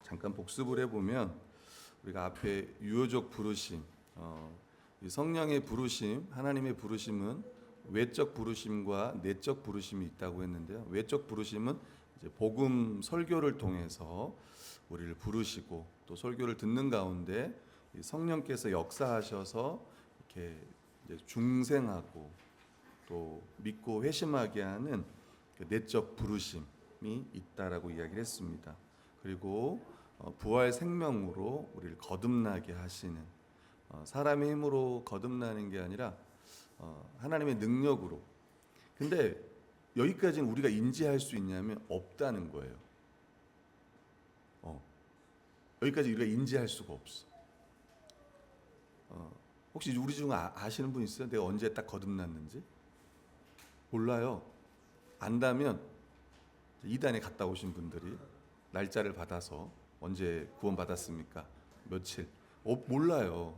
잠깐 복습을 해보면 우리가 앞에 유효적 부르심, 이 성령의 부르심, 하나님의 부르심은 외적 부르심과 내적 부르심이 있다고 했는데요. 외적 부르심은 이제 복음 설교를 통해서 우리를 부르시고 또 설교를 듣는 가운데 성령께서 역사하셔서 이렇게 이제 중생하고 또 믿고 회심하게 하는 그 내적 부르심이 있다라고 이야기를 했습니다. 그리고 부활 생명으로 우리를 거듭나게 하시는, 사람의 힘으로 거듭나는 게 아니라 하나님의 능력으로. 근데 여기까지는 우리가 인지할 수 있냐면 없다는 거예요. 여기까지 우리가 인지할 수가 없어. 혹시 우리 중 아시는 분 있어요? 내가 언제 딱 거듭났는지? 몰라요. 안다면 이단에 갔다 오신 분들이 날짜를 받아서 언제 구원 받았습니까? 며칠? 몰라요.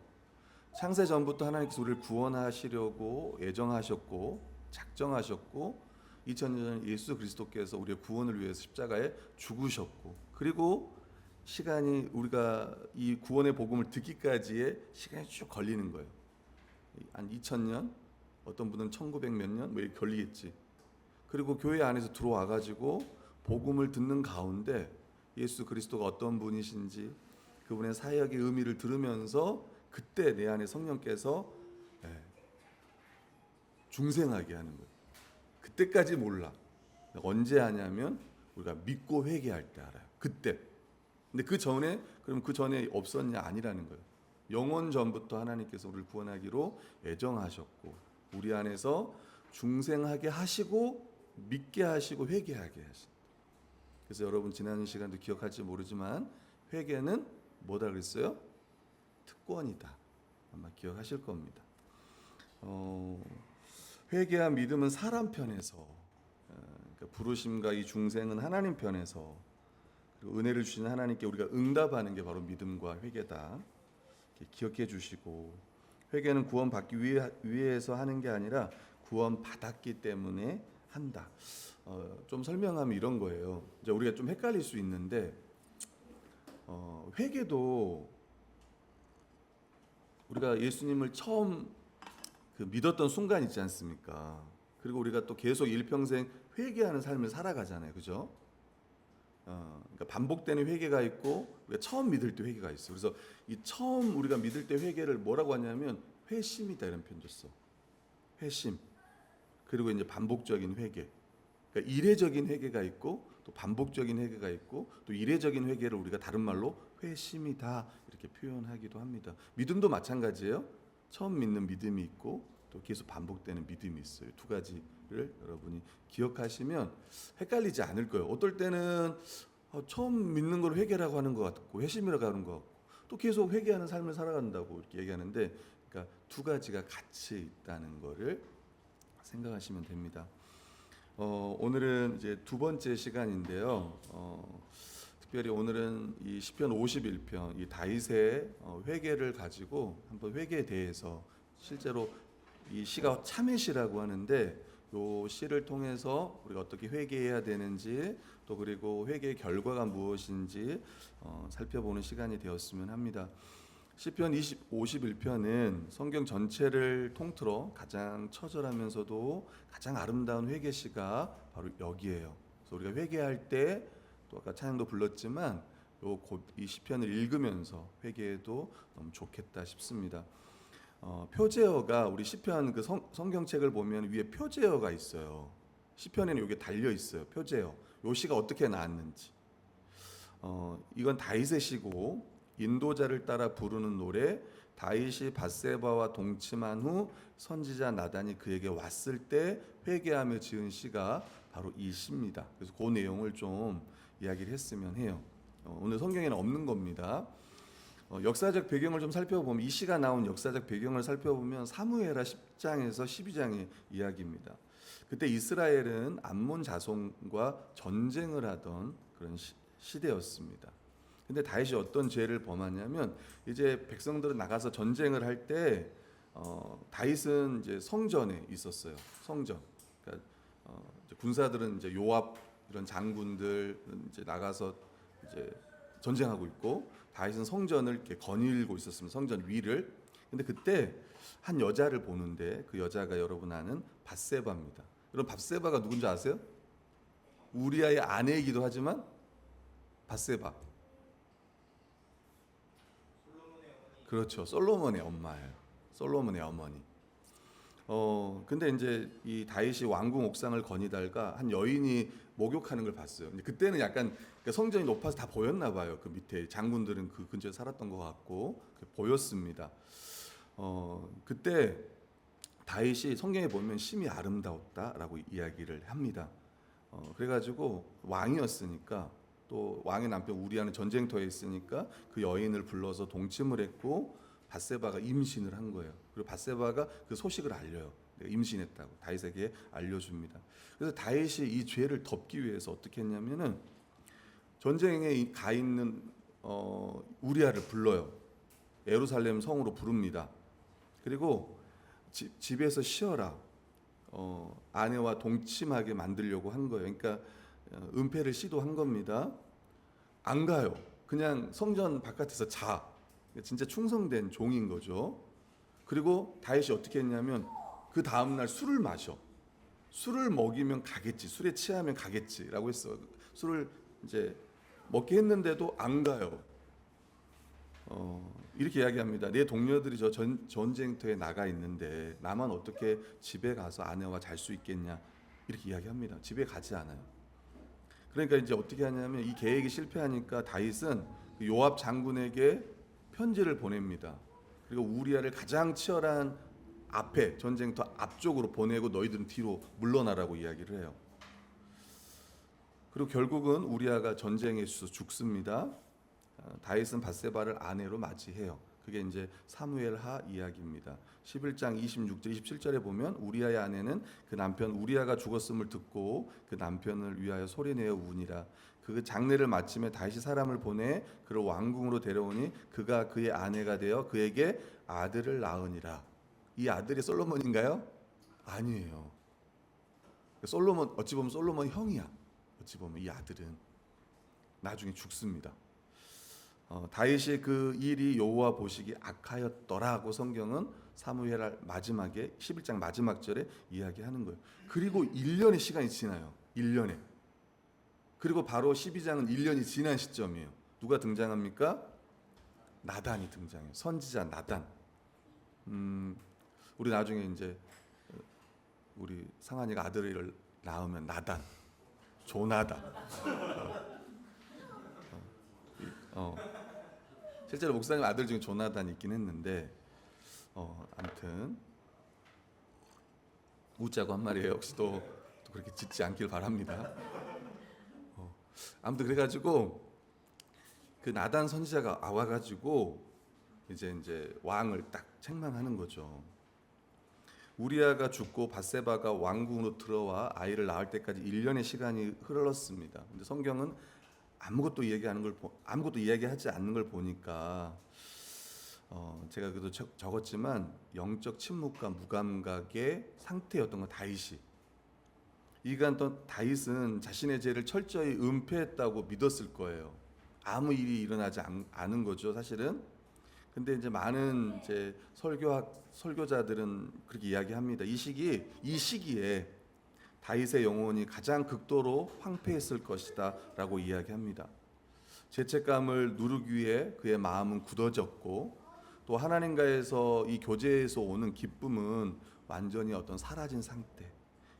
창세 전부터 하나님께서 우리를 구원하시려고 예정하셨고 작정하셨고 2000년 전 예수 그리스도께서 우리의 구원을 위해서 십자가에 죽으셨고, 그리고 시간이 우리가 이 구원의 복음을 듣기까지의 시간이 쭉 걸리는 거예요. 한 2000년, 어떤 분은 1900 몇 년 뭐 이렇게 걸리겠지. 그리고 교회 안에서 들어와 가지고 복음을 듣는 가운데 예수 그리스도가 어떤 분이신지 그분의 사역의 의미를 들으면서 그때 내 안에 성령께서 중생하게 하는 거예요. 그때까지 몰라. 언제 하냐면 우리가 믿고 회개할 때 알아요. 그때. 근데 그 전에, 그럼 그 전에 없었냐? 아니라는 거예요. 영원 전부터 하나님께서 우리를 구원하기로 예정하셨고 우리 안에서 중생하게 하시고 믿게 하시고 회개하게 하신다. 그래서 여러분 지난 시간도 기억할지 모르지만 회개는 뭐다 그랬어요? 특권이다. 아마 기억하실 겁니다. 회개와 믿음은 사람 편에서, 그러니까 부르심과 이 중생은 하나님 편에서, 그리고 은혜를 주신 하나님께 우리가 응답하는 게 바로 믿음과 회개다. 기억해 주시고, 회개는 구원받기 위해서 하는 게 아니라 구원받았기 때문에 한다. 좀 설명하면 이런 거예요. 이제 우리가 좀 헷갈릴 수 있는데, 회개도 우리가 예수님을 처음 믿었던 순간 있지 않습니까? 그리고 우리가 또 계속 일평생 회개하는 삶을 살아가잖아요. 그죠? 그러니까 반복되는 회개가 있고 우리가 처음 믿을 때 회개가 있어요. 그래서 이 처음 우리가 믿을 때 회개를 뭐라고 하냐면 회심이다 이런 표현 줬어. 회심. 그리고 이제 반복적인 회개. 그러니까 이례적인 회개가 있고 또 반복적인 회개가 있고 또 이례적인 회개를 우리가 다른 말로 회심이다 이렇게 표현하기도 합니다. 믿음도 마찬가지예요. 처음 믿는 믿음이 있고 또 계속 반복되는 믿음이 있어요. 두 가지를 여러분이 기억하시면 헷갈리지 않을 거예요. 어떨 때는 처음 믿는 걸 회개라고 하는 것 같고 회심이라고 하는 것 같고 또 계속 회개하는 삶을 살아간다고 이렇게 얘기하는데, 그러니까 두 가지가 같이 있다는 거를 생각하시면 됩니다. 오늘은 이제 두 번째 시간인데요. 특별히 오늘은 이 시편 51편 이 다윗의 회개를 가지고 한번 회개에 대해서, 실제로 이 시가 참회시라고 하는데 이 시를 통해서 우리가 어떻게 회개해야 되는지 또 그리고 회개의 결과가 무엇인지 살펴보는 시간이 되었으면 합니다. 시편 51편은 성경 전체를 통틀어 가장 처절하면서도 가장 아름다운 회개시가 바로 여기에요. 그래서 우리가 회개할 때 또 아까 찬양도 불렀지만 이 시편을 읽으면서 회개해도 너무 좋겠다 싶습니다. 표제어가 우리 시편 그 성경책을 보면 위에 표제어가 있어요. 시편에는 이게 달려 있어요. 표제어. 요 시가 어떻게 나왔는지. 이건 다윗의 시고 인도자를 따라 부르는 노래, 다윗이 밧세바와 동침한 후 선지자 나단이 그에게 왔을 때 회개하며 지은 시가 바로 이 시입니다. 그래서 그 내용을 좀 이야기를 했으면 해요. 오늘 성경에는 없는 겁니다. 역사적 배경을 좀 살펴보면, 이 시가 나온 역사적 배경을 살펴보면 사무엘하 10장에서 12장의 이야기입니다. 그때 이스라엘은 암몬 자손과 전쟁을 하던 그런 시대였습니다. 근데 다윗이 어떤 죄를 범하냐면, 이제 백성들은 나가서 전쟁을 할 때 다윗은 이제 성전에 있었어요. 성전. 그러니까 이제 군사들은 이제 요압 이런 장군들 이제 나가서 이제 전쟁하고 있고 다윗은 성전을 이렇게 거닐고 있었습니다. 성전 위를. 근데 그때 한 여자를 보는데 그 여자가 여러분 아는 밧세바입니다. 여러분 밧세바가 누군지 아세요? 우리아의 아내이기도 하지만 밧세바. 그렇죠. 솔로몬의 엄마예요. 솔로몬의 어머니. 근데 이제 이 다윗이 왕궁 옥상을 거니다가 한 여인이 목욕하는 걸 봤어요. 근데 그때는 약간 성전이 높아서 다 보였나 봐요. 그 밑에 장군들은 그 근처에 살았던 것 같고 보였습니다. 그때 다윗이 성경에 보면 심히 아름다웠다라고 이야기를 합니다. 그래가지고 왕이었으니까 또 왕의 남편 우리아는 전쟁터에 있으니까 그 여인을 불러서 동침을 했고 밧세바가 임신을 한 거예요. 그리고 밧세바가 그 소식을 알려요. 내가 임신했다고 다윗에게 알려줍니다. 그래서 다윗이 이 죄를 덮기 위해서 어떻게 했냐면은 전쟁에 가 있는 우리아를 불러요. 예루살렘 성으로 부릅니다. 그리고 집에서 쉬어라. 아내와 동침하게 만들려고 한 거예요. 그러니까 은폐를 시도한 겁니다. 안 가요. 그냥 성전 바깥에서 자. 진짜 충성된 종인 거죠. 그리고 다윗이 어떻게 했냐면 그 다음 날 술을 마셔. 술을 먹이면 가겠지. 술에 취하면 가겠지라고 했어. 술을 이제 먹게 했는데도 안 가요. 이렇게 이야기합니다. 내 동료들이 저 전쟁터에 나가 있는데 나만 어떻게 집에 가서 아내와 잘 수 있겠냐 이렇게 이야기합니다. 집에 가지 않아요. 그러니까 이제 어떻게 하냐면 이 계획이 실패하니까 다윗은 요압 장군에게 편지를 보냅니다. 그리고 우리아를 가장 치열한 앞에 전쟁터 앞쪽으로 보내고 너희들은 뒤로 물러나라고 이야기를 해요. 그리고 결국은 우리아가 전쟁에서 죽습니다. 다윗은 밧세바를 아내로 맞이해요. 그게 이제 사무엘하 이야기입니다. 11장 26절 27절에 보면 우리아의 아내는 그 남편 우리아가 죽었음을 듣고 그 남편을 위하여 소리내어 우니라. 그 장례를 마침에 다윗이 사람을 보내 그를 왕궁으로 데려오니 그가 그의 아내가 되어 그에게 아들을 낳으니라. 이 아들이 솔로몬인가요? 아니에요. 솔로몬 어찌 보면 솔로몬 형이야. 어찌 보면 이 아들은 나중에 죽습니다. 다윗이 그 일이 여호와 보시기 악하였더라고 성경은 사무엘 마지막에 11장 마지막 절에 이야기하는 거예요. 그리고 1년의 시간이 지나요. 1년에. 그리고 바로 12장은 1년이 지난 시점이에요. 누가 등장합니까? 나단이 등장해요. 선지자 나단. 우리 나중에 이제 우리 상한이가 아들을 낳으면 나단, 조나단. 실제로 목사님 아들 중에 조나단이 있긴 했는데 아무튼 우짜고 한 말이에요. 혹시 또 그렇게 짓지 않길 바랍니다. 아무튼 그래가지고 그 나단 선지자가 와가지고 이제 왕을 딱 책망하는 거죠. 우리아가 죽고 밧세바가 왕궁으로 들어와 아이를 낳을 때까지 1년의 시간이 흘렀습니다. 근데 성경은 아무것도 이야기하지 않는 걸 보니까 제가 그래도 적었지만 영적 침묵과 무감각의 상태였던 거 다윗이. 이간 또 다윗은 자신의 죄를 철저히 은폐했다고 믿었을 거예요. 아무 일이 일어나지 않은 거죠, 사실은. 근데 이제 많은 이제 설교자들은 그렇게 이야기합니다. 이 시기에 다윗의 영혼이 가장 극도로 황폐했을 것이다라고 이야기합니다. 죄책감을 누르기 위해 그의 마음은 굳어졌고 또 하나님과에서 이 교제에서 오는 기쁨은 완전히 어떤 사라진 상태,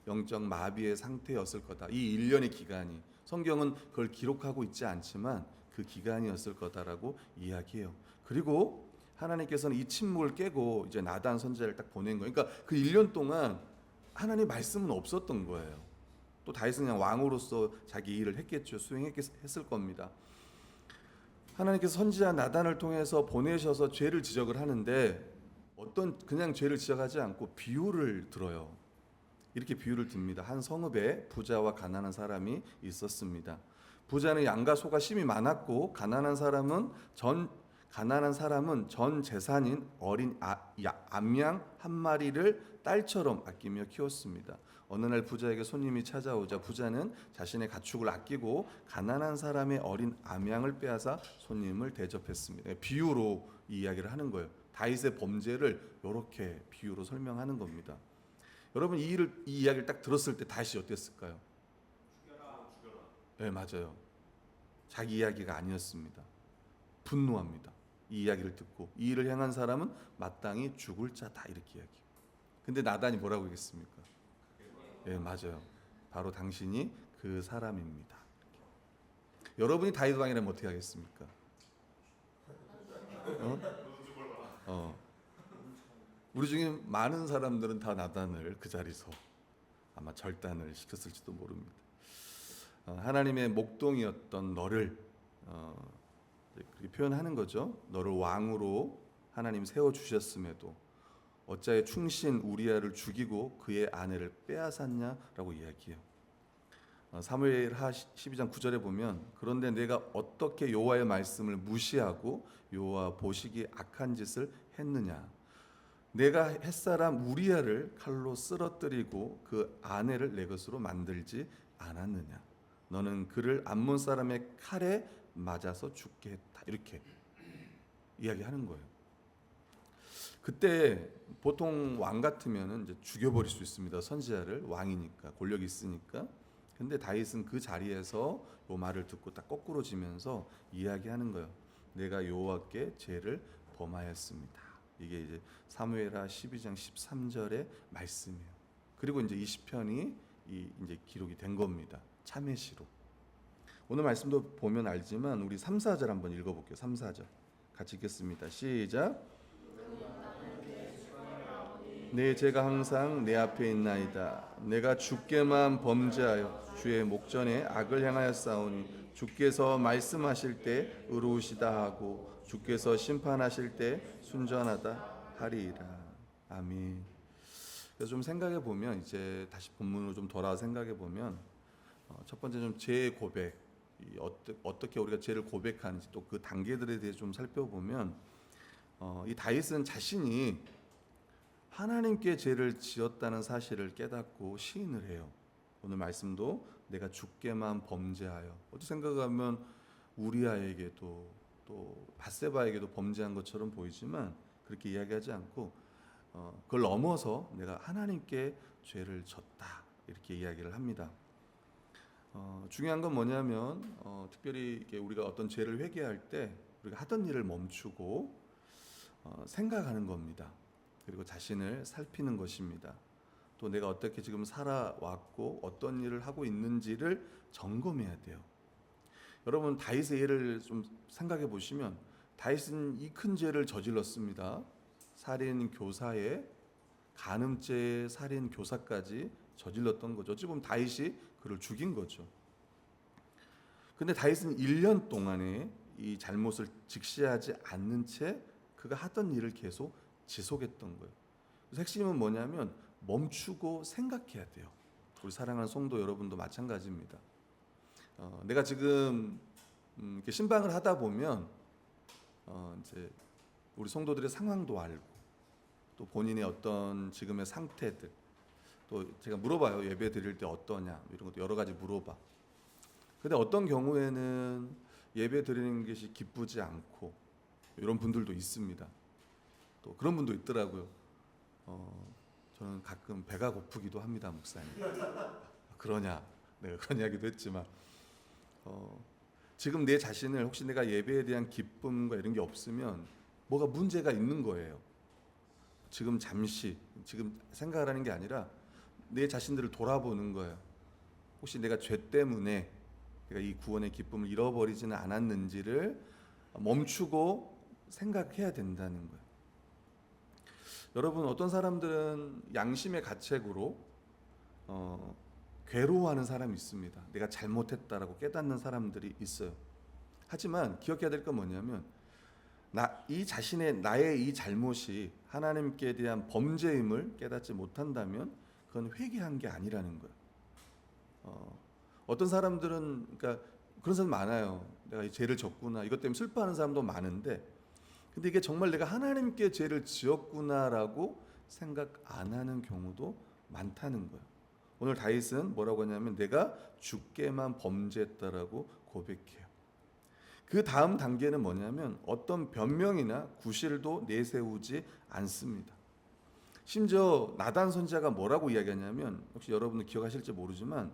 영적 마비의 상태였을 거다. 이 1년의 기간이 성경은 그걸 기록하고 있지 않지만 그 기간이었을 거다라고 이야기해요. 그리고 하나님께서는 이 침묵을 깨고 이제 나단 선지자를 딱 보낸 거예요. 그러니까 그 1년 동안 하나님 말씀은 없었던 거예요. 또 다윗은 그냥 왕으로서 자기 일을 했겠죠. 수행했을 겁니다. 하나님께서 선지자 나단을 통해서 보내셔서 죄를 지적을 하는데 그냥 죄를 지적하지 않고 비유를 들어요. 이렇게 비유를 듭니다. 한 성읍에 부자와 가난한 사람이 있었습니다. 부자는 양과 소가 심히 많았고 가난한 사람은 전 재산인 어린 암양 한 마리를 딸처럼 아끼며 키웠습니다. 어느 날 부자에게 손님이 찾아오자 부자는 자신의 가축을 아끼고 가난한 사람의 어린 암양을 빼앗아 손님을 대접했습니다. 비유로 이 이야기를 하는 거예요. 다윗의 범죄를 이렇게 비유로 설명하는 겁니다. 여러분 이 이야기를 딱 들었을 때 다윗이 어땠을까요? 네, 맞아요. 자기 이야기가 아니었습니다. 분노합니다. 이 이야기를 듣고 이 일을 행한 사람은 마땅히 죽을 자다 이렇게 이야기. 근데 나단이 뭐라고 했겠습니까? 예, 맞아요. 바로 당신이 그 사람입니다. 여러분이 다윗 왕이라면 어떻게 하겠습니까? 어? 우리 중에 많은 사람들은 다 나단을 그 자리에서 아마 절단을 시켰을지도 모릅니다. 하나님의 목동이었던 너를 그렇게 표현하는 거죠. 너를 왕으로 하나님 세워 주셨음에도 어찌하여 충신 우리아를 죽이고 그의 아내를 빼앗았냐라고 이야기해요. 사무엘하 12장 9절에 보면 그런데 내가 어떻게 여호와의 말씀을 무시하고 여호와 보시기에 악한 짓을 했느냐. 내가 햇사람 우리아를 칼로 쓰러뜨리고 그 아내를 내 것으로 만들지 않았느냐. 너는 그를 암몬 사람의 칼에 맞아서 죽게 했다. 이렇게 이야기하는 거예요. 그때 보통 왕 같으면은 이제 죽여버릴 수 있습니다. 선지자를 왕이니까 권력이 있으니까. 근데 다윗은 그 자리에서 요 말을 듣고 딱 거꾸로 지면서 이야기하는 거예요. 내가 여호와께 죄를 범하였습니다. 이게 이제 사무엘하 12장 13절의 말씀이에요. 그리고 이제 이 시편이 이제 기록이 된 겁니다. 참회시로. 오늘 말씀도 보면 알지만 우리 3, 4절 한번 읽어볼게요. 3, 4절 같이 읽겠습니다. 시작. 내 죄가 항상 내 앞에 있나이다. 내가 주께만 범죄하여 주의 목전에 악을 행하였사오니 주께서 말씀하실 때 의로우시다 하고 주께서 심판하실 때 순전하다 하리이다. 아멘. 그래서 좀 생각해 보면 이제 다시 본문으로 좀 돌아 생각해 보면 첫 번째 좀 죄의 고백, 어떻게 우리가 죄를 고백하는지 또 그 단계들에 대해 좀 살펴보면 이 다윗은 자신이 하나님께 죄를 지었다는 사실을 깨닫고 시인을 해요. 오늘 말씀도 내가 주께만 범죄하여. 어떻게 생각하면 우리아에게도 또 밧세바에게도 범죄한 것처럼 보이지만 그렇게 이야기하지 않고 그걸 넘어서 내가 하나님께 죄를 졌다 이렇게 이야기를 합니다. 중요한 건 뭐냐면 특별히 우리가 어떤 죄를 회개할 때 우리가 하던 일을 멈추고 생각하는 겁니다. 그리고 자신을 살피는 것입니다. 또 내가 어떻게 지금 살아왔고 어떤 일을 하고 있는지를 점검해야 돼요. 여러분 다윗의 예를 좀 생각해 보시면 다윗은 이 큰 죄를 저질렀습니다. 살인 교사에 간음죄 살인 교사까지 저질렀던 거죠. 어찌 보면 다윗이 그를 죽인 거죠. 근데 다윗은 1년 동안에 이 잘못을 직시하지 않는 채 그가 하던 일을 계속 지속했던 거예요. 그래서 핵심은 뭐냐면 멈추고 생각해야 돼요. 우리 사랑하는 성도 여러분도 마찬가지입니다. 내가 지금 이렇게 신방을 하다 보면 이제 우리 성도들의 상황도 알고 또 본인의 어떤 지금의 상태들 또 제가 물어봐요. 예배 드릴 때 어떠냐 이런 것도 여러 가지 물어봐. 근데 어떤 경우에는 예배 드리는 것이 기쁘지 않고 이런 분들도 있습니다. 또 그런 분도 있더라고요. 저는 가끔 배가 고프기도 합니다, 목사님. 그러냐? 내가 그런 이야기도 했지만 지금 내 자신을 혹시 내가 예배에 대한 기쁨과 이런 게 없으면 뭐가 문제가 있는 거예요. 지금 잠시 지금 생각을 하는 게 아니라 내 자신들을 돌아보는 거예요. 혹시 내가 죄 때문에 내가 이 구원의 기쁨을 잃어버리지는 않았는지를 멈추고 생각해야 된다는 거예요. 여러분 어떤 사람들은 양심의 가책으로 괴로워하는 사람이 있습니다. 내가 잘못했다라고 깨닫는 사람들이 있어요. 하지만 기억해야 될 건 뭐냐면 나의 이 잘못이 하나님께 대한 범죄임을 깨닫지 못한다면 그건 회개한 게 아니라는 거예요. 어떤 사람들은 그러니까 그런 사람 많아요. 내가 이 죄를 졌구나 이것 때문에 슬퍼하는 사람도 많은데 근데 이게 정말 내가 하나님께 죄를 지었구나라고 생각 안 하는 경우도 많다는 거예요. 오늘 다윗은 뭐라고 하냐면 내가 주께만 범죄했다라고 고백해요. 그 다음 단계는 뭐냐면 어떤 변명이나 구실도 내세우지 않습니다. 심지어 나단 선지자가 뭐라고 이야기하냐면, 혹시 여러분들 기억하실지 모르지만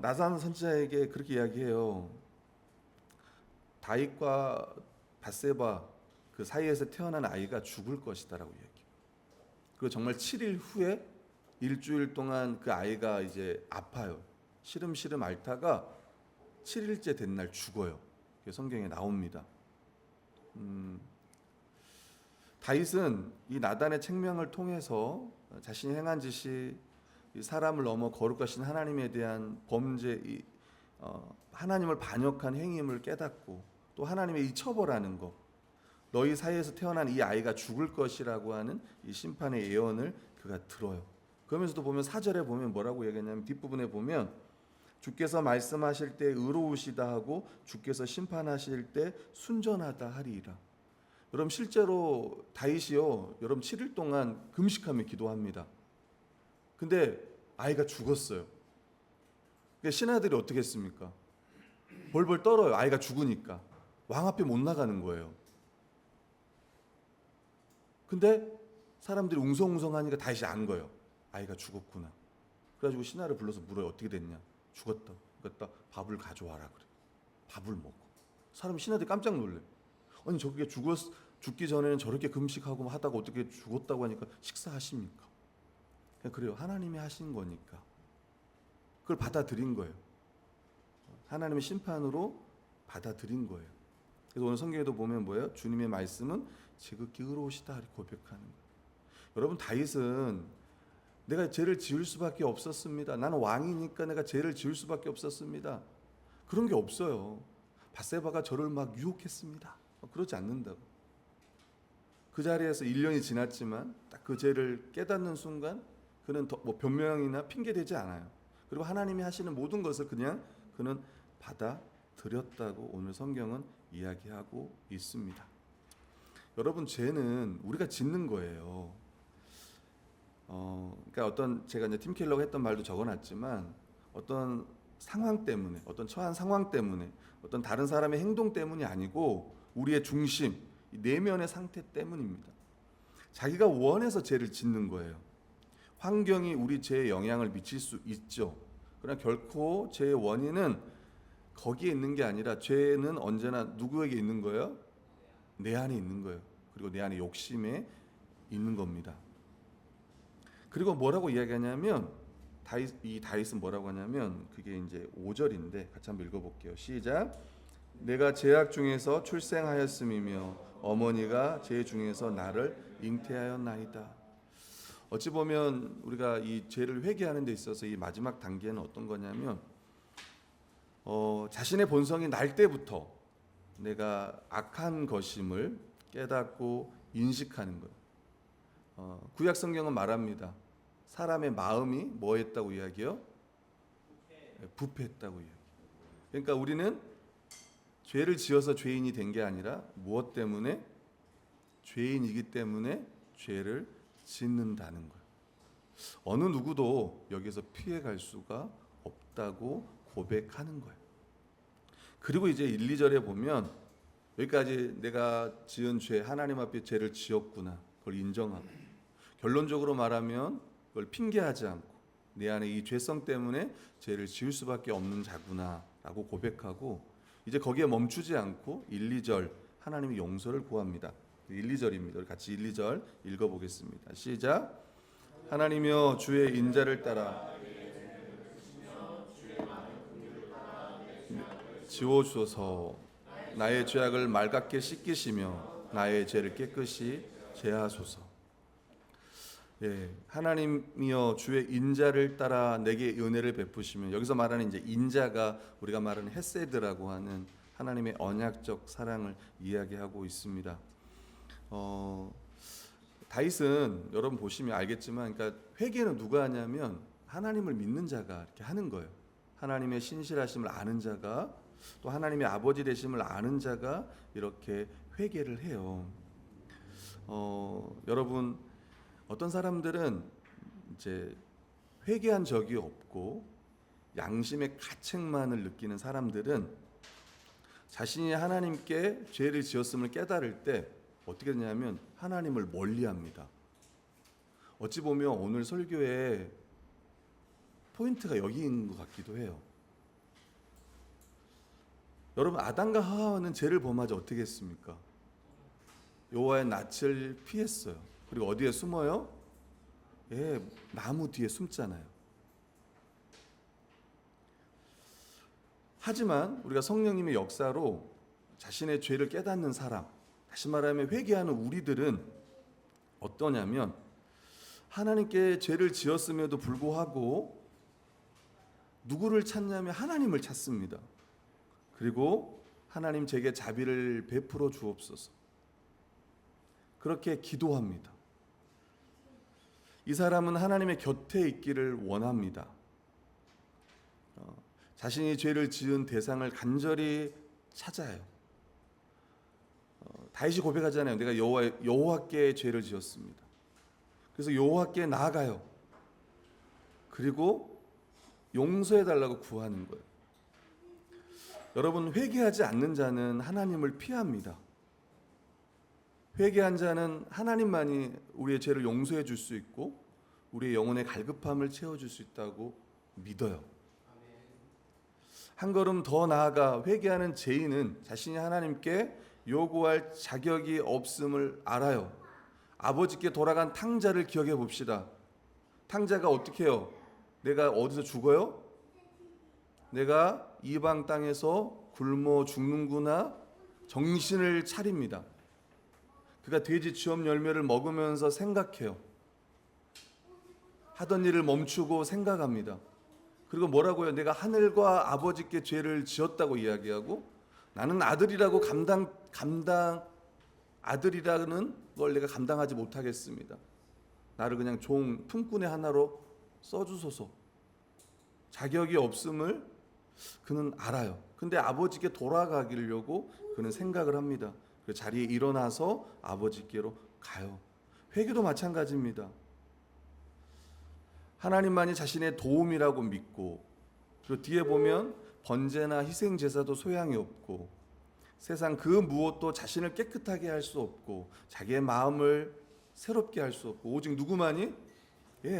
나단 선지자에게 그렇게 이야기해요. 다윗과 밧세바 그 사이에서 태어난 아이가 죽을 것이다라고 이야기해요. 그리고 정말 7일 후에 일주일 동안 그 아이가 이제 아파요. 시름시름 앓다가 7일째 된 날 죽어요. 그게 성경에 나옵니다. 다윗은 이 나단의 책명을 통해서 자신이 행한 짓이 이 사람을 넘어 거룩하신 하나님에 대한 범죄, 하나님을 반역한 행위임을 깨닫고, 또 하나님의 이 처벌하는 것, 너희 사이에서 태어난 이 아이가 죽을 것이라고 하는 이 심판의 예언을 그가 들어요. 그러면서도 보면 4절에 보면 뭐라고 얘기했냐면, 뒷부분에 보면 주께서 말씀하실 때 의로우시다 하고 주께서 심판하실 때 순전하다 하리이라. 여러분, 실제로 다윗이요, 여러분 7일 동안 금식하며 기도합니다. 근데 아이가 죽었어요. 그러니까 신하들이 어떻게 했습니까? 벌벌 떨어요. 아이가 죽으니까 왕 앞에 못 나가는 거예요. 근데 사람들이 웅성웅성하니까 다윗이 안 거예요. 아이가 죽었구나. 그래가지고 신하를 불러서 물어요. 어떻게 됐냐? 죽었다. 그러니까 밥을 가져와라 그래. 밥을 먹어. 사람 신하들이 깜짝 놀래. 아니 저게 죽기 전에는 저렇게 금식하고 하다가 어떻게 죽었다고 하니까 식사하십니까? 그래요. 하나님이 하신 거니까. 그걸 받아들인 거예요. 하나님의 심판으로 받아들인 거예요. 그래서 오늘 성경에도 보면 뭐예요? 주님의 말씀은 지극히 의로우시다 고백하는 거예요. 여러분, 다윗은 내가 죄를 지을 수밖에 없었습니다. 나는 왕이니까 내가 죄를 지을 수밖에 없었습니다. 그런 게 없어요. 밧세바가 저를 막 유혹했습니다. 그러지 않는다고. 그 자리에서 1년이 지났지만 딱 그 죄를 깨닫는 순간 그는 뭐 변명이나 핑계 대지 않아요. 그리고 하나님이 하시는 모든 것을 그냥 그는 받아들였다고 오늘 성경은 이야기하고 있습니다. 여러분, 죄는 우리가 짓는 거예요. 그러니까 제가 이제 팀 켈러가 했던 말도 적어놨지만, 어떤 상황 때문에, 어떤 처한 상황 때문에, 어떤 다른 사람의 행동 때문이 아니고 우리의 중심, 이 내면의 상태 때문입니다. 자기가 원해서 죄를 짓는 거예요. 환경이 우리 죄에 영향을 미칠 수 있죠. 그러나 결코 죄의 원인은 거기에 있는 게 아니라, 죄는 언제나 누구에게 있는 거예요? 내 안에 있는 거예요. 그리고 내 안에 욕심에 있는 겁니다. 그리고 뭐라고 이야기하냐면, 다윗은 뭐라고 하냐면, 그게 이제 5절인데 같이 한번 읽어볼게요. 시작. 내가 죄악 중에서 출생하였음이며 어머니가 죄 중에서 나를 잉태하였나이다. 어찌 보면 우리가 이 죄를 회개하는 데 있어서 이 마지막 단계는 어떤 거냐면, 자신의 본성이 날 때부터 내가 악한 것임을 깨닫고 인식하는 거예요. 구약 성경은 말합니다. 사람의 마음이 뭐 했다고 이야기해요? 부패했다고 이야기해요. 그러니까 우리는 죄를 지어서 죄인이 된 게 아니라 무엇 때문에? 죄인이기 때문에 죄를 짓는다는 거예요. 어느 누구도 여기서 피해갈 수가 없다고 고백하는 거예요. 그리고 이제 1, 2절에 보면, 여기까지 내가 지은 죄, 하나님 앞에 죄를 지었구나, 그걸 인정하고, 결론적으로 말하면 그걸 핑계하지 않고 내 안에 이 죄성 때문에 죄를 지을 수밖에 없는 자구나 라고 고백하고, 이제 거기에 멈추지 않고 1, 2절 하나님의 용서를 구합니다. 1, 2절입니다. 같이 1, 2절 읽어보겠습니다. 시작. 하나님이여 주의 인자를 따라 지워주소서. 나의 죄악을 맑게 씻기시며 나의 죄를 깨끗이 제하소서. 예, 하나님이여 주의 인자를 따라 내게 은혜를 베푸시면, 여기서 말하는 이제 인자가 우리가 말하는 헤세드라고 하는 하나님의 언약적 사랑을 이야기하고 있습니다. 다윗은 여러분 보시면 알겠지만, 그러니까 회개는 누가 하냐면 하나님을 믿는 자가 이렇게 하는 거예요. 하나님의 신실하심을 아는 자가, 또 하나님의 아버지 되심을 아는 자가 이렇게 회개를 해요. 여러분, 어떤 사람들은 이제 회개한 적이 없고 양심의 가책만을 느끼는 사람들은 자신이 하나님께 죄를 지었음을 깨달을 때 어떻게 되냐면 하나님을 멀리합니다. 어찌 보면 오늘 설교의 포인트가 여기 있는 것 같기도 해요. 여러분, 아담과 하와는 죄를 범하자 어떻게 했습니까? 여호와의 낯을 피했어요. 그리고 어디에 숨어요? 나무 뒤에 숨잖아요. 하지만 우리가 성령님의 역사로 자신의 죄를 깨닫는 사람, 다시 말하면 회개하는 우리들은 어떠냐면 하나님께 죄를 지었음에도 불구하고 누구를 찾냐면 하나님을 찾습니다. 그리고 하나님 제게 자비를 베풀어 주옵소서. 그렇게 기도합니다. 이 사람은 하나님의 곁에 있기를 원합니다. 자신이 죄를 지은 대상을 간절히 찾아요. 다윗이 고백하잖아요. 내가 여호와께 죄를 지었습니다. 그래서 여호와께 나아가요. 그리고 용서해 달라고 구하는 거예요. 여러분, 회개하지 않는 자는 하나님을 피합니다. 회개한 자는 하나님만이 우리의 죄를 용서해 줄 수 있고 우리의 영혼의 갈급함을 채워줄 수 있다고 믿어요. 한 걸음 더 나아가 회개하는 죄인은 자신이 하나님께 요구할 자격이 없음을 알아요. 아버지께 돌아간 탕자를 기억해 봅시다. 탕자가 어떻게 해요? 내가 어디서 죽어요? 내가 이방 땅에서 굶어 죽는구나 정신을 차립니다. 그가 돼지 쥐업 열매를 먹으면서 생각해요. 하던 일을 멈추고 생각합니다. 그리고 뭐라고요? 내가 하늘과 아버지께 죄를 지었다고 이야기하고 나는 아들이라고 아들이라는 걸 내가 감당하지 못하겠습니다. 나를 그냥 종 품꾼의 하나로 써주소서. 자격이 없음을 그는 알아요. 근데 아버지께 돌아가기려고 그는 생각을 합니다. 그 자리에 일어나서 아버지께로 가요. 회개도 마찬가지입니다. 하나님만이 자신의 도움이라고 믿고 그리고 뒤에 보면 번제나 희생 제사도 소양이 없고 세상 그 무엇도 자신을 깨끗하게 할 수 없고 자기의 마음을 새롭게 할 수 없고 오직 누구만이?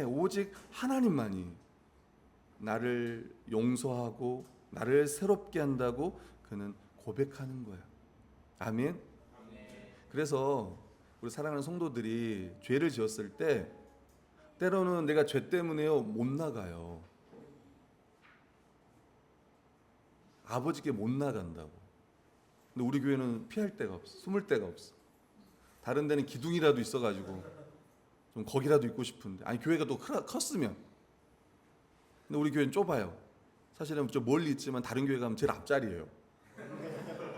오직 하나님만이 나를 용서하고 나를 새롭게 한다고 그는 고백하는 거예요. 아멘. 그래서 우리 사랑하는 성도들이 죄를 지었을 때 때로는 내가 죄 때문에요 못 나가요. 아버지께 못 나간다고. 근데 우리 교회는 피할 데가 없어. 숨을 데가 없어. 다른 데는 기둥이라도 있어가지고 좀 거기라도 있고 싶은데 아니 교회가 또 컸으면 근데 우리 교회는 좁아요. 사실은 좀 멀리 있지만 다른 교회 가면 제일 앞자리예요.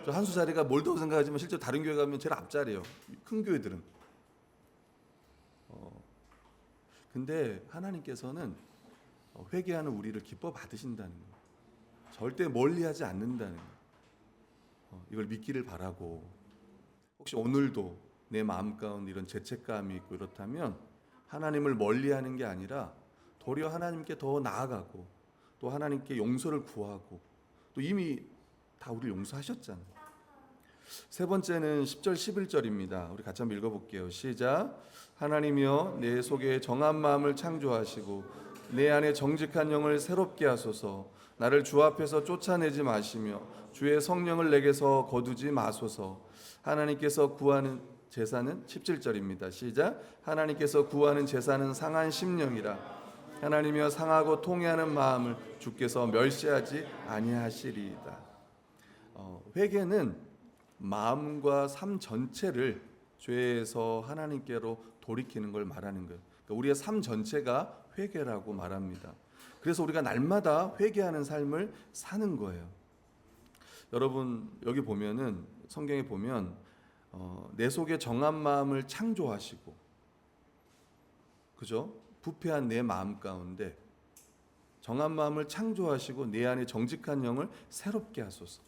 저 한수 자리가 멀다고 생각하지만 실제 다른 교회 가면 제일 앞자리예요. 큰 교회들은. 근데 하나님께서는 회개하는 우리를 기뻐 받으신다는 거예요. 절대 멀리하지 않는다는 거예요. 이걸 믿기를 바라고 혹시 오늘도 내 마음 가운데 이런 죄책감이 있고 이렇다면 하나님을 멀리하는 게 아니라 도리어 하나님께 더 나아가고 또 하나님께 용서를 구하고 또 이미 다 우리를 용서하셨잖아요. 세 번째는 10절 11절입니다. 우리 같이 한번 읽어볼게요. 시작. 하나님이여 내 속에 정한 마음을 창조하시고 내 안에 정직한 영을 새롭게 하소서. 나를 주 앞에서 쫓아내지 마시며 주의 성령을 내게서 거두지 마소서. 하나님께서 구하는 제사는 17절입니다. 시작. 하나님께서 구하는 제사는 상한 심령이라. 하나님이여 상하고 통회하는 마음을 주께서 멸시하지 아니하시리이다. 회개는 마음과 삶 전체를 죄에서 하나님께로 돌이키는 걸 말하는 거예요. 그러니까 우리의 삶 전체가 회개라고 말합니다. 그래서 우리가 날마다 회개하는 삶을 사는 거예요. 여러분 여기 보면은 성경에 보면 내 속에 정한 마음을 창조하시고 그죠? 부패한 내 마음 가운데 정한 마음을 창조하시고 내 안에 정직한 영을 새롭게 하소서.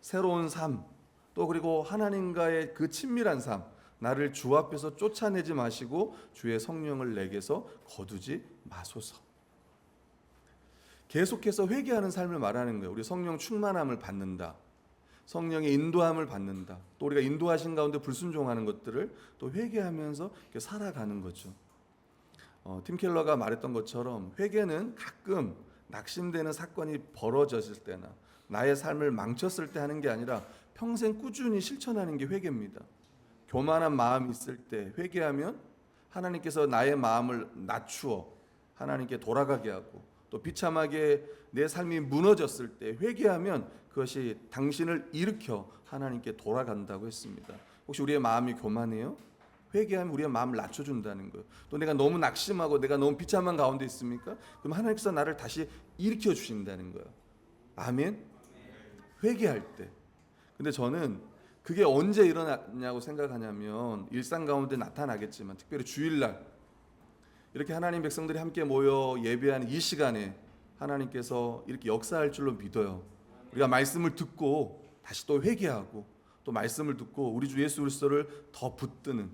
새로운 삶 또 그리고 하나님과의 그 친밀한 삶 나를 주 앞에서 쫓아내지 마시고 주의 성령을 내게서 거두지 마소서. 계속해서 회개하는 삶을 말하는 거예요. 우리 성령 충만함을 받는다. 성령의 인도함을 받는다. 또 우리가 인도하신 가운데 불순종하는 것들을 또 회개하면서 이렇게 살아가는 거죠. 팀 켈러가 말했던 것처럼 회개는 가끔 낙심되는 사건이 벌어졌을 때나 나의 삶을 망쳤을 때 하는 게 아니라 평생 꾸준히 실천하는 게 회개입니다. 교만한 마음이 있을 때 회개하면 하나님께서 나의 마음을 낮추어 하나님께 돌아가게 하고, 또 비참하게 내 삶이 무너졌을 때 회개하면 그것이 당신을 일으켜 하나님께 돌아간다고 했습니다. 혹시 우리의 마음이 교만해요? 회개하면 우리의 마음을 낮춰준다는 거예요. 또 내가 너무 낙심하고 내가 너무 비참한 가운데 있습니까? 그럼 하나님께서 나를 다시 일으켜 주신다는 거예요. 아멘? 회개할 때. 근데 저는 그게 언제 일어나냐고 생각하냐면 일상 가운데 나타나겠지만 특별히 주일날 이렇게 하나님 백성들이 함께 모여 예배하는 이 시간에 하나님께서 이렇게 역사할 줄로 믿어요. 우리가 말씀을 듣고 다시 또 회개하고 또 말씀을 듣고 우리 주 예수 그리스도를 더 붙드는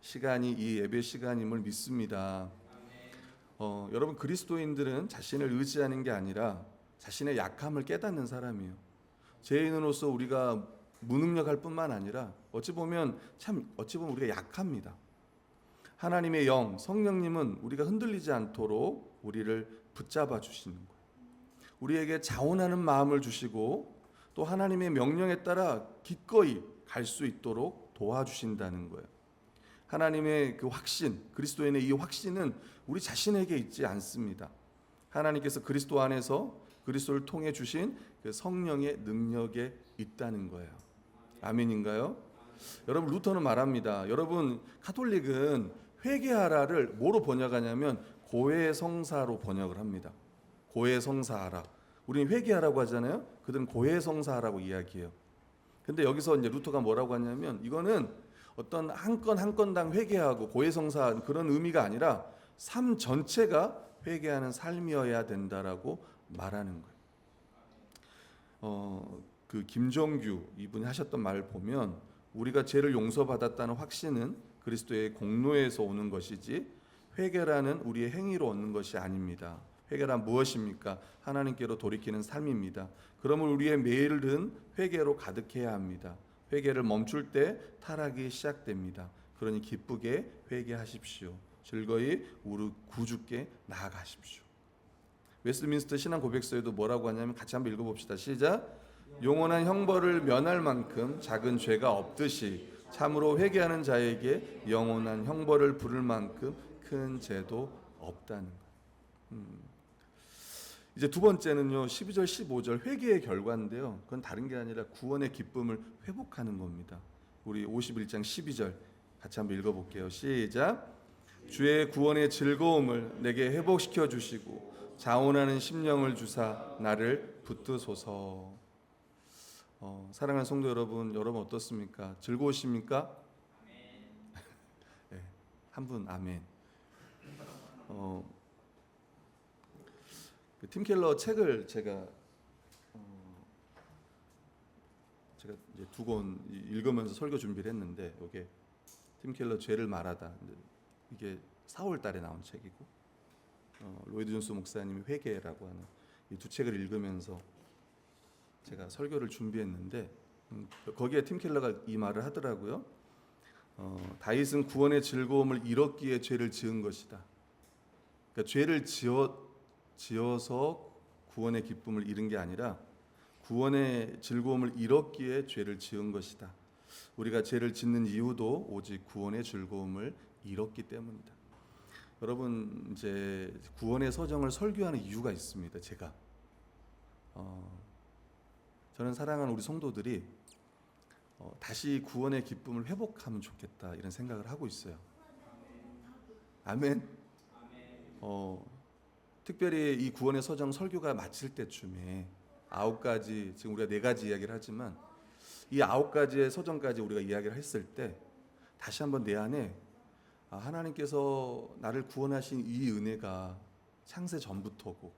시간이 이 예배 시간임을 믿습니다. 여러분, 그리스도인들은 자신을 의지하는 게 아니라 자신의 약함을 깨닫는 사람이에요. 죄인으로서 우리가 무능력할 뿐만 아니라 어찌 보면 우리가 약합니다. 하나님의 영, 성령님은 우리가 흔들리지 않도록 우리를 붙잡아 주시는 거예요. 우리에게 자원하는 마음을 주시고 또 하나님의 명령에 따라 기꺼이 갈 수 있도록 도와주신다는 거예요. 하나님의 그 확신, 그리스도인의 이 확신은 우리 자신에게 있지 않습니다. 하나님께서 그리스도 안에서 그리스도를 통해 주신 그 성령의 능력에 있다는 거예요. 아멘인가요? 여러분, 루터는 말합니다. 여러분, 가톨릭은 회개하라를 뭐로 번역하냐면 고해성사로 번역을 합니다. 고해성사하라. 우리는 회개하라고 하잖아요. 그들은 고해성사하라고 이야기해요. 근데 여기서 이제 루터가 뭐라고 하냐면 이거는 어떤 한 건 한 건당 회개하고 고해성사한 그런 의미가 아니라 삶 전체가 회개하는 삶이어야 된다라고 말하는 거예요. 그 김정규 이분이 하셨던 말을 보면 우리가 죄를 용서받았다는 확신은 그리스도의 공로에서 오는 것이지 회개라는 우리의 행위로 얻는 것이 아닙니다. 회개란 무엇입니까? 하나님께로 돌이키는 삶입니다. 그러면 우리의 매일은 회개로 가득해야 합니다. 회개를 멈출 때 타락이 시작됩니다. 그러니 기쁘게 회개하십시오. 즐거이 우리 구주께 나아가십시오. 웨스트민스터 신앙 고백서에도 뭐라고 하냐면 같이 한번 읽어봅시다. 시작. 영원한 형벌을 면할 만큼 작은 죄가 없듯이 참으로 회개하는 자에게 영원한 형벌을 부를 만큼 큰 죄도 없다는 거예요. 이제 두 번째는요, 12절 15절 회개의 결과인데요. 그건 다른 게 아니라 구원의 기쁨을 회복하는 겁니다. 우리 51장 12절 같이 한번 읽어볼게요. 시작. 주의 구원의 즐거움을 내게 회복시켜 주시고 자원하는 심령을 주사 나를 붙드소서. 사랑하는 성도 여러분 어떻습니까? 즐거우십니까? 네, 한 분 아멘. 팀 켈러 책을 제가 이제 두 권 읽으면서 설교 준비를 했는데 이게 팀 켈러 죄를 말하다, 이게 4월 달에 나온 책이고 로이드 존스 목사님이 회개라고 하는 이 두 책을 읽으면서 제가 설교를 준비했는데 거기에 팀 켈러가 이 말을 하더라고요. 다윗은 구원의 즐거움을 잃었기에 죄를 지은 것이다. 그러니까 죄를 지어서 구원의 기쁨을 잃은 게 아니라 구원의 즐거움을 잃었기에 죄를 지은 것이다. 우리가 죄를 짓는 이유도 오직 구원의 즐거움을 잃었기 때문이다. 여러분, 이제 구원의 서정을 설교하는 이유가 있습니다. 제가 저는 사랑하는 우리 성도들이 다시 구원의 기쁨을 회복하면 좋겠다 이런 생각을 하고 있어요. 아멘. 특별히 이 구원의 서정 설교가 마칠 때쯤에 9가지, 지금 우리가 4가지 이야기를 하지만 이 9가지의 서정까지 우리가 이야기를 했을 때 다시 한번 내 안에 하나님께서 나를 구원하신 이 은혜가 창세 전부터고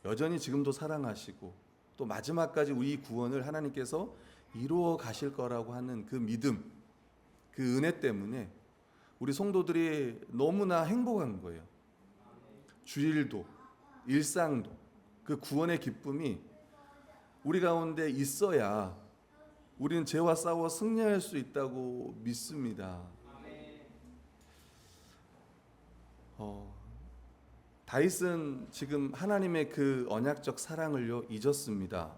여전히 지금도 사랑하시고 또 마지막까지 우리 구원을 하나님께서 이루어 가실 거라고 하는 그 믿음, 그 은혜 때문에 우리 성도들이 너무나 행복한 거예요. 주일도, 일상도, 그 구원의 기쁨이 우리 가운데 있어야 우리는 죄와 싸워 승리할 수 있다고 믿습니다. 다윗은 지금 하나님의 그 언약적 사랑을요 잊었습니다.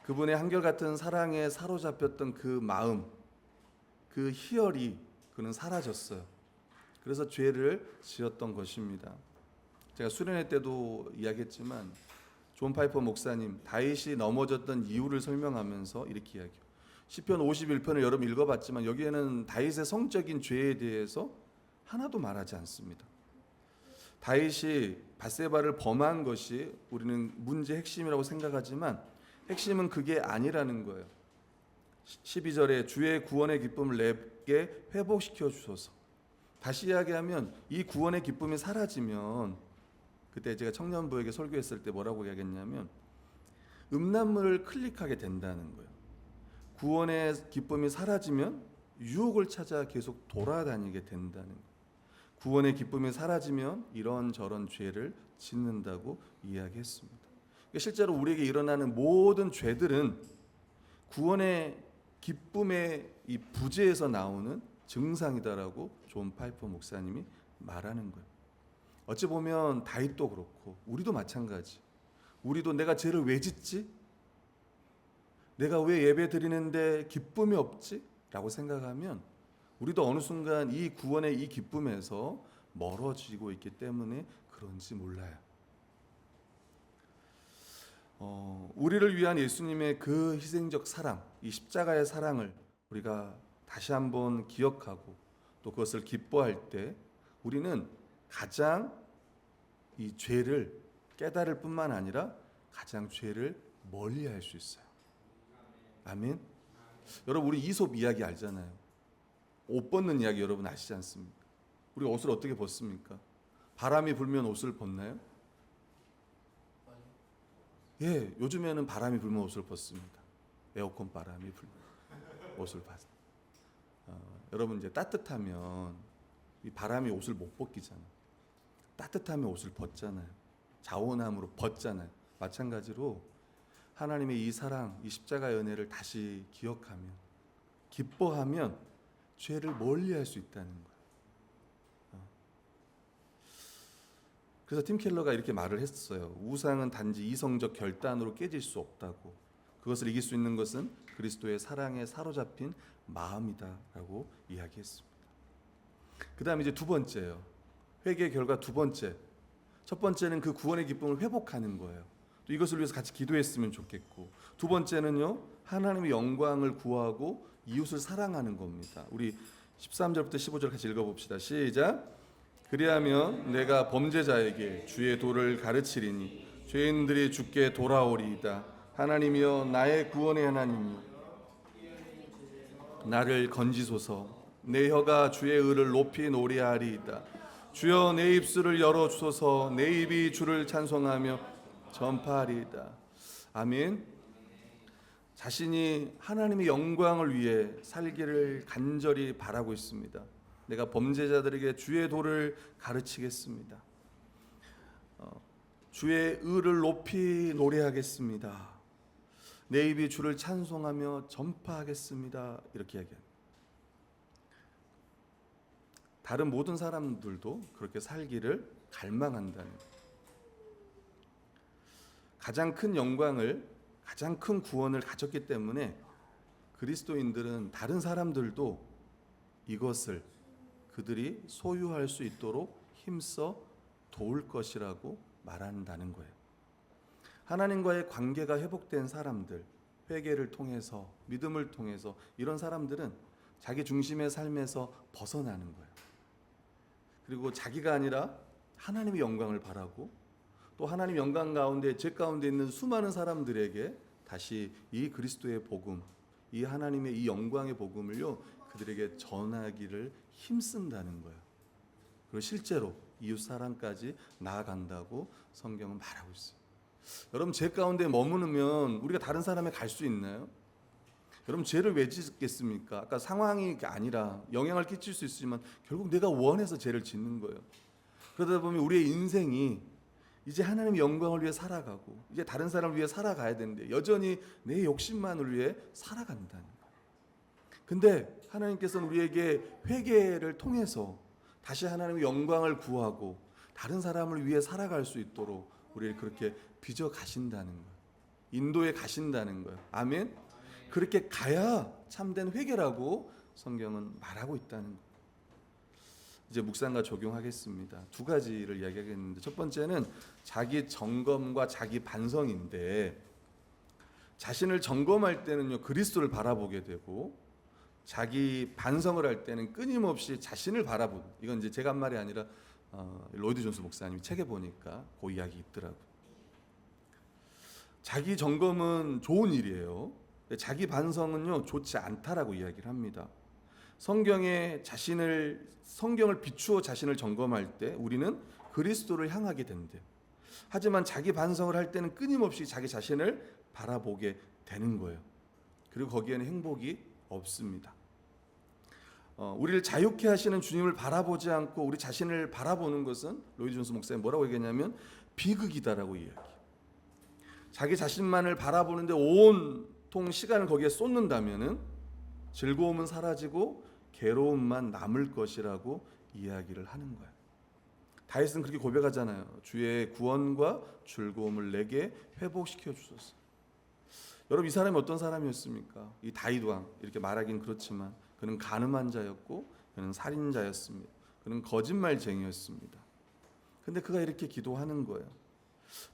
그분의 한결같은 사랑에 사로잡혔던 그 마음, 그 희열이 그는 사라졌어요. 그래서 죄를 지었던 것입니다. 제가 수련회 때도 이야기했지만 존 파이퍼 목사님 다윗이 넘어졌던 이유를 설명하면서 이렇게 이야기해요. 시편 51편을 여러분 읽어봤지만 여기에는 다윗의 성적인 죄에 대해서 하나도 말하지 않습니다. 다윗이 밧세바를 범한 것이 우리는 문제의 핵심이라고 생각하지만 핵심은 그게 아니라는 거예요. 12절에 주의 구원의 기쁨을 내게 회복시켜 주소서. 다시 이야기하면 이 구원의 기쁨이 사라지면, 그때 제가 청년부에게 설교했을 때 뭐라고 이야기했냐면 음란물을 클릭하게 된다는 거예요. 구원의 기쁨이 사라지면 유혹을 찾아 계속 돌아다니게 된다는 거예요. 구원의 기쁨이 사라지면 이런저런 죄를 짓는다고 이야기했습니다. 실제로 우리에게 일어나는 모든 죄들은 구원의 기쁨의 이 부재에서 나오는 증상이다라고 존 파이퍼 목사님이 말하는 거예요. 어찌 보면 다윗도 그렇고 우리도 마찬가지. 우리도 내가 죄를 왜 짓지? 내가 왜 예배 드리는데 기쁨이 없지? 라고 생각하면 우리도 어느 순간 이 구원의 이 기쁨에서 멀어지고 있기 때문에 그런지 몰라요. 우리를 위한 예수님의 그 희생적 사랑, 이 십자가의 사랑을 우리가 다시 한번 기억하고 또 그것을 기뻐할 때 우리는 가장 이 죄를 깨달을 뿐만 아니라 가장 죄를 멀리할 수 있어요. 아멘. 여러분 우리 이솝 이야기 알잖아요. 옷 벗는 이야기 여러분 아시지 않습니까? 우리 옷을 어떻게 벗습니까? 바람이 불면 옷을 벗나요? 예, 요즘에는 바람이 불면 옷을 벗습니다. 에어컨 바람이 불면 옷을 벗. 여러분 이제 따뜻하면 이 바람이 옷을 못 벗기잖아요. 따뜻하면 옷을 벗잖아요. 자원함으로 벗잖아요. 마찬가지로 하나님의 이 사랑, 이 십자가의 은혜를 다시 기억하면, 기뻐하면 죄를 멀리할 수 있다는 거예요. 그래서 팀 켈러가 이렇게 말을 했어요. 우상은 단지 이성적 결단으로 깨질 수 없다고. 그것을 이길 수 있는 것은 그리스도의 사랑에 사로잡힌 마음이다라고 이야기했습니다. 그 다음에 이제 두 번째요. 회개의 결과 두 번째. 첫 번째는 그 구원의 기쁨을 회복하는 거예요. 또 이것을 위해서 같이 기도했으면 좋겠고, 두 번째는요, 하나님의 영광을 구하고 이웃을 사랑하는 겁니다. 우리 13절부터 15절 같이 읽어봅시다. 시작. 그리하면 내가 범죄자에게 주의 도를 가르치리니 죄인들이 주께 돌아오리이다. 하나님이여 나의 구원의 하나님이여 나를 건지소서. 내 혀가 주의 의를 높이 노래하리이다. 주여 내 입술을 열어주소서. 내 입이 주를 찬송하며 전파하리이다. 아멘. 자신이 하나님의 영광을 위해 살기를 간절히 바라고 있습니다. 내가 범죄자들에게 주의 도를 가르치겠습니다. 주의 의를 높이 노래하겠습니다. 내 입이 주를 찬송하며 전파하겠습니다. 이렇게 이야기합니다. 다른 모든 사람들도 그렇게 살기를 갈망한다는 거예요. 가장 큰 영광을, 가장 큰 구원을 가졌기 때문에 그리스도인들은 다른 사람들도 이것을 그들이 소유할 수 있도록 힘써 도울 것이라고 말한다는 거예요. 하나님과의 관계가 회복된 사람들, 회개를 통해서, 믿음을 통해서 이런 사람들은 자기 중심의 삶에서 벗어나는 거예요. 그리고 자기가 아니라 하나님의 영광을 바라고 또 하나님 영광 가운데, 죄 가운데 있는 수많은 사람들에게 다시 이 그리스도의 복음, 이 하나님의 이 영광의 복음을요 그들에게 전하기를 힘쓴다는 거예요. 그리고 실제로 이웃 사랑까지 나아간다고 성경은 말하고 있어요. 여러분 죄 가운데 머무르면 우리가 다른 사람에 갈 수 있나요? 여러분 죄를 왜 짓겠습니까? 아까 상황이 아니라 영향을 끼칠 수 있지만 결국 내가 원해서 죄를 짓는 거예요. 그러다 보면 우리의 인생이 이제 하나님의 영광을 위해 살아가고 이제 다른 사람을 위해 살아가야 되는데 여전히 내 욕심만을 위해 살아간다는 거예요. 근데 하나님께서는 우리에게 회개를 통해서 다시 하나님의 영광을 구하고 다른 사람을 위해 살아갈 수 있도록 우리를 그렇게 빚어 가신다는 거예요. 인도에 가신다는 거예요. 아멘. 그렇게 가야 참된 회개라고 성경은 말하고 있다는 거예요. 이제 묵상과 적용하겠습니다. 두 가지를 이야기하겠는데, 첫 번째는 자기 점검과 자기 반성인데, 자신을 점검할 때는요 그리스도를 바라보게 되고, 자기 반성을 할 때는 끊임없이 자신을 바라보는, 이건 이제 제가 한 말이 아니라 로이드 존스 목사님이 책에 보니까 그 이야기 있더라고요. 자기 점검은 좋은 일이에요. 자기 반성은요 좋지 않다라고 이야기를 합니다. 성경을 비추어 자신을 점검할 때 우리는 그리스도를 향하게 된대. 하지만 자기 반성을 할 때는 끊임없이 자기 자신을 바라보게 되는 거예요. 그리고 거기에는 행복이 없습니다. 우리를 자유케 하시는 주님을 바라보지 않고 우리 자신을 바라보는 것은 로이드 존스 목사님 뭐라고 얘기했냐면 비극이다라고 이야기해요. 자기 자신만을 바라보는데 온통 시간을 거기에 쏟는다면은 즐거움은 사라지고 괴로움만 남을 것이라고 이야기를 하는 거예요. 다윗은 그렇게 고백하잖아요. 주의 구원과 즐거움을 내게 회복시켜 주소서. 여러분, 이 사람이 어떤 사람이었습니까? 이 다윗 왕, 이렇게 말하긴 그렇지만 그는 가늠한 자였고 그는 살인자였습니다. 그는 거짓말쟁이였습니다. 근데 그가 이렇게 기도하는 거예요.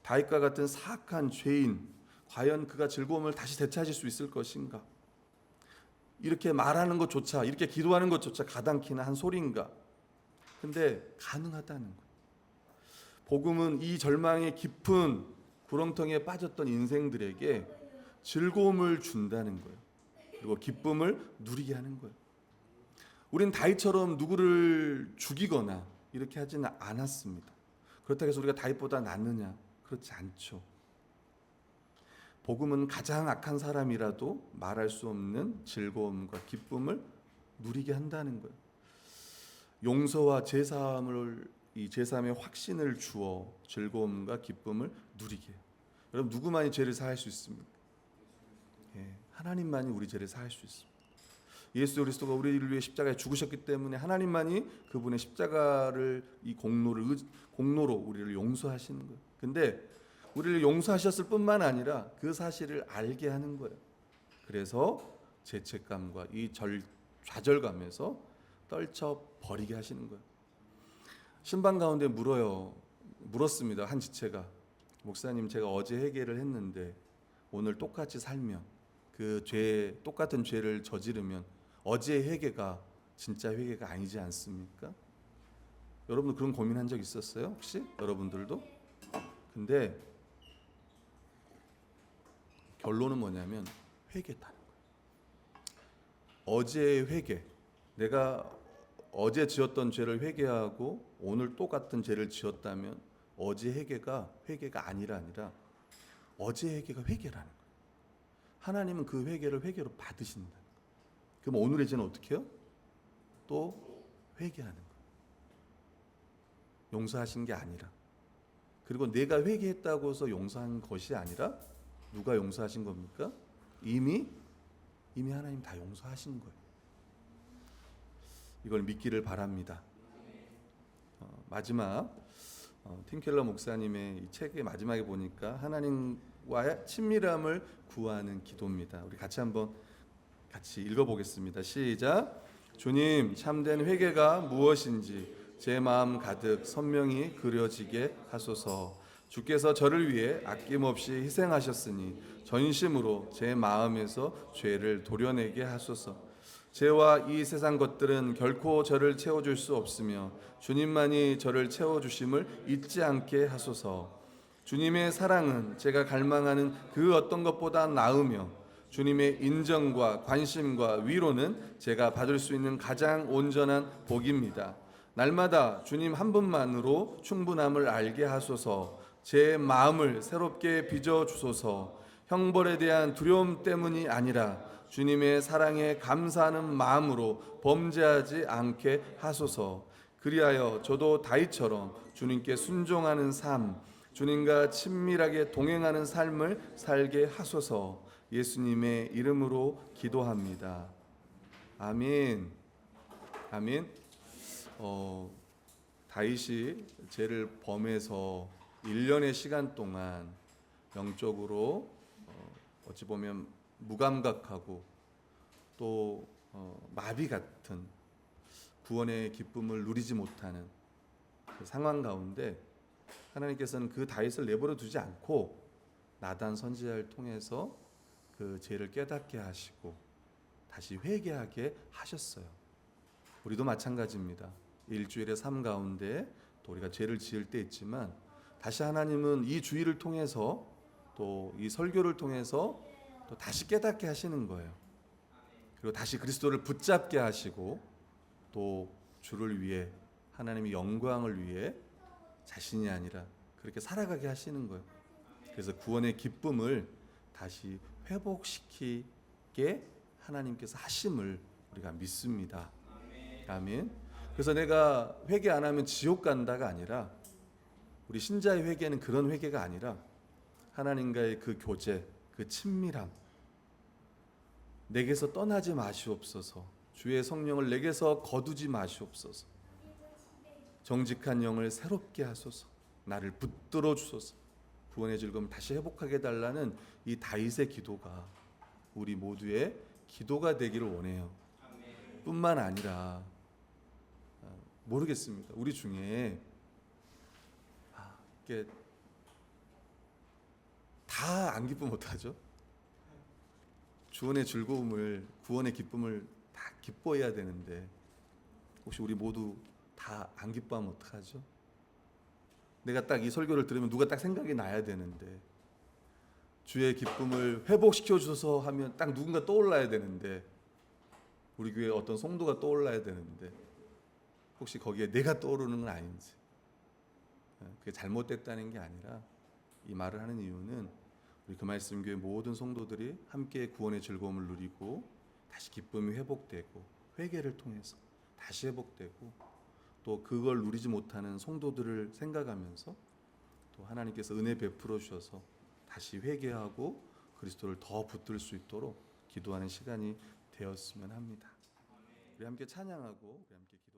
다윗과 같은 사악한 죄인, 과연 그가 즐거움을 다시 되찾을 수 있을 것인가? 이렇게 말하는 것조차, 이렇게 기도하는 것조차 가당키나 한 소리인가? 근데 가능하다는 거예요. 복음은 이 절망의 깊은 구렁텅이에 빠졌던 인생들에게 즐거움을 준다는 거예요. 그리고 기쁨을 누리게 하는 거예요. 우린 다윗처럼 누구를 죽이거나 이렇게 하지는 않았습니다. 그렇다고 해서 우리가 다윗보다 낫느냐? 그렇지 않죠. 복음은 가장 악한 사람이라도 말할 수 없는 즐거움과 기쁨을 누리게 한다는 거예요. 용서와 이 제사함의 확신을 주어 즐거움과 기쁨을 누리게 해요. 여러분, 누구만이 죄를 사할 수 있습니까? 하나님만이 우리 죄를 사할 수 있습니다. 예수 그리스도가 우리를 위해 십자가에 죽으셨기 때문에 하나님만이 그분의 십자가를 이 공로로 우리를 용서하시는 거예요. 근데 우리를 용서하셨을 뿐만 아니라 그 사실을 알게 하는 거예요. 그래서 죄책감과 이 좌절감에서 떨쳐 버리게 하시는 거예요. 신방 가운데 물었습니다. 한 지체가, 목사님, 제가 어제 회개를 했는데 오늘 똑같이 살면 똑같은 죄를 저지르면 어제의 회개가 진짜 회개가 아니지 않습니까? 여러분도 그런 고민한 적 있었어요? 혹시 여러분들도? 근데 결론은 뭐냐면 회개다는 거예요. 어제의 회개, 내가 어제 지었던 죄를 회개하고 오늘 똑같은 죄를 지었다면 어제 회개가 아니라 어제 회개가 회개라는 거예요. 하나님은 그 회개를 회개로 받으신다. 그럼 오늘의 죄는 어떻게 해요? 또 회개하는 거예요. 용서하신 게 아니라. 그리고 내가 회개했다고 해서 용서한 것이 아니라 누가 용서하신 겁니까? 이미 하나님 다 용서하신 거예요. 이걸 믿기를 바랍니다. 마지막 팀 켈러 목사님의 이 책의 마지막에 보니까 하나님과의 친밀함을 구하는 기도입니다. 우리 같이 읽어보겠습니다. 시작. 주님, 참된 회개가 무엇인지 제 마음 가득 선명히 그려지게 하소서. 주께서 저를 위해 아낌없이 희생하셨으니 전심으로 제 마음에서 죄를 도려내게 하소서. 죄와 이 세상 것들은 결코 저를 채워줄 수 없으며 주님만이 저를 채워주심을 잊지 않게 하소서. 주님의 사랑은 제가 갈망하는 그 어떤 것보다 나으며 주님의 인정과 관심과 위로는 제가 받을 수 있는 가장 온전한 복입니다. 날마다 주님 한 분만으로 충분함을 알게 하소서. 제 마음을 새롭게 빚어 주소서. 형벌에 대한 두려움 때문이 아니라 주님의 사랑에 감사하는 마음으로 범죄하지 않게 하소서. 그리하여 저도 다윗처럼 주님께 순종하는 삶, 주님과 친밀하게 동행하는 삶을 살게 하소서. 예수님의 이름으로 기도합니다. 아멘. 아멘. 다윗이 죄를 범해서 1년의 시간 동안 영적으로 어찌 보면 무감각하고 또 마비 같은 구원의 기쁨을 누리지 못하는 그 상황 가운데 하나님께서는 그 다윗을 내버려 두지 않고 나단 선지자를 통해서 그 죄를 깨닫게 하시고 다시 회개하게 하셨어요. 우리도 마찬가지입니다. 일주일의 삶 가운데 또 우리가 죄를 지을 때 있지만 다시 하나님은 이 주일을 통해서 또 이 설교를 통해서 또 다시 깨닫게 하시는 거예요. 그리고 다시 그리스도를 붙잡게 하시고 또 주를 위해 하나님의 영광을 위해 자신이 아니라 그렇게 살아가게 하시는 거예요. 그래서 구원의 기쁨을 다시 회복시키게 하나님께서 하심을 우리가 믿습니다. 아멘. 그래서 내가 회개 안 하면 지옥 간다가 아니라 우리 신자의 회개는 그런 회개가 아니라 하나님과의 그 교제, 그 친밀함, 내게서 떠나지 마시옵소서. 주의 성령을 내게서 거두지 마시옵소서. 정직한 영을 새롭게 하소서. 나를 붙들어 주소서. 구원의 즐거움 다시 회복하게 달라는 이 다윗의 기도가 우리 모두의 기도가 되기를 원해요. 뿐만 아니라 모르겠습니다. 우리 중에 이게 다 안 기쁘면 어떡하죠? 구원의 즐거움을, 구원의 기쁨을 다 기뻐해야 되는데 혹시 우리 모두 다 안 기뻐하면 어떡하죠? 내가 딱 이 설교를 들으면 누가 딱 생각이 나야 되는데 주의 기쁨을 회복시켜 주소서 하면 딱 누군가 떠올라야 되는데 우리 교회 어떤 성도가 떠올라야 되는데 혹시 거기에 내가 떠오르는 건 아닌지, 그게 잘못됐다는 게 아니라 이 말을 하는 이유는 우리 금말씀교회 모든 성도들이 함께 구원의 즐거움을 누리고 다시 기쁨이 회복되고 회개를 통해서 다시 회복되고 또 그걸 누리지 못하는 성도들을 생각하면서 또 하나님께서 은혜 베풀어 주셔서 다시 회개하고 그리스도를 더 붙들 수 있도록 기도하는 시간이 되었으면 합니다. 우리 함께 찬양하고 우리 함께 기도.